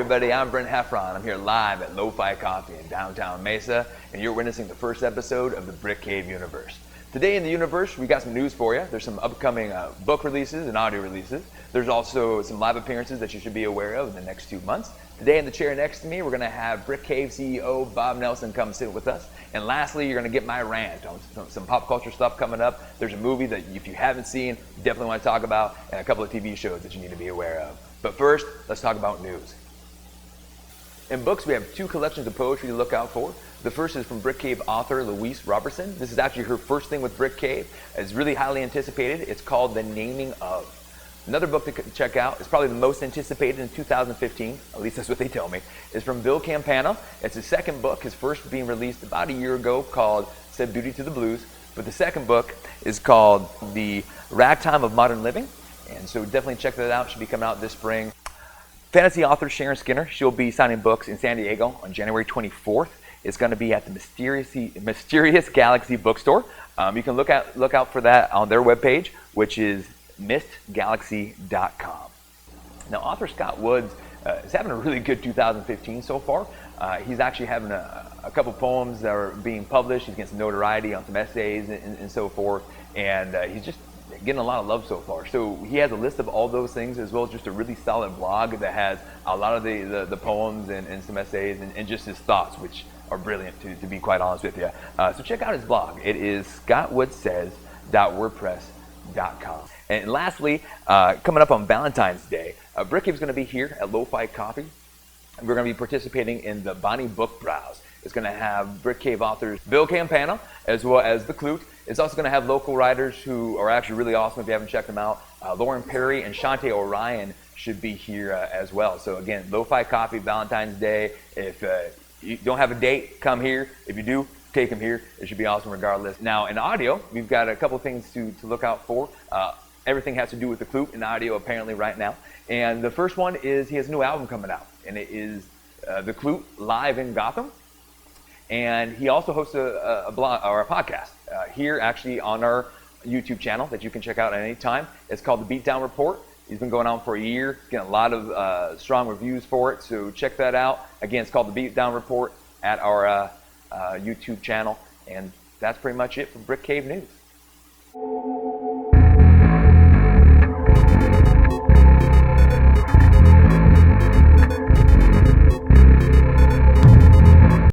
everybody, I'm Brent Heffron. I'm here live at Lo-Fi Coffee in downtown Mesa, and you're witnessing the first episode of the Brick Cave universe. Today in the universe, we got some news for you. There's some upcoming book releases and audio releases. There's also some live appearances that you should be aware of in the next 2 months. Today in the chair next to me, we're gonna have Brick Cave CEO Bob Nelson come sit with us. And lastly, you're gonna get my rant on some pop culture stuff coming up. There's a movie that if you haven't seen, you definitely wanna talk about, and a couple of TV shows that you need to be aware of. But first, let's talk about news. In books, we have 2 collections of poetry to look out for. The first is from Brick Cave author Louise Robertson. This is actually her first thing with Brick Cave. It's really highly anticipated. It's called The Naming Of. Another book to check out is probably the most anticipated in 2015, at least that's what they tell me, is from Bill Campana. It's his second book, his first being released about a year ago, called Said Beauty to the Blues. But the second book is called The Ragtime of Modern Living. And so definitely check that out. It should be coming out this spring. Fantasy author Sharon Skinner, she'll be signing books in San Diego on January 24th. It's going to be at the Mysterious Galaxy bookstore. You can look out for that on their webpage, which is mistgalaxy.com. Now, author Scott Woods is having a really good 2015 so far. He's actually having a couple poems that are being published. He's getting some notoriety on some essays and so forth. And he's just getting a lot of love so far. So he has a list of all those things, as well as just a really solid blog that has a lot of the poems and some essays and just his thoughts, which are brilliant, to be quite honest with you. So check out his blog. It is scottwoodsays.wordpress.com. And lastly, coming up on Valentine's Day, Brick Cave is going to be here at Lo-Fi Coffee. We're going to be participating in the Bonnie Book Browse. It's going to have Brick Cave authors Bill Campana, as well as The Clute. It's also going to have local writers who are actually really awesome if you haven't checked them out. Lauren Perry and Shantae Orion should be here as well. So again, Lo-Fi Coffee, Valentine's Day. If you don't have a date, come here. If you do, take them here. It should be awesome regardless. Now in audio, we've got a couple things to look out for. Everything has to do with The Clute in audio apparently right now. And the first one is he has a new album coming out, and it is The Clute Live in Gotham. And he also hosts a blog or a podcast here actually on our YouTube channel that you can check out at any time. It's called The Beatdown Report. He's been going on for a year, getting a lot of strong reviews for it, so check that out. Again, it's called The Beatdown Report at our YouTube channel, and that's pretty much it for Brick Cave News.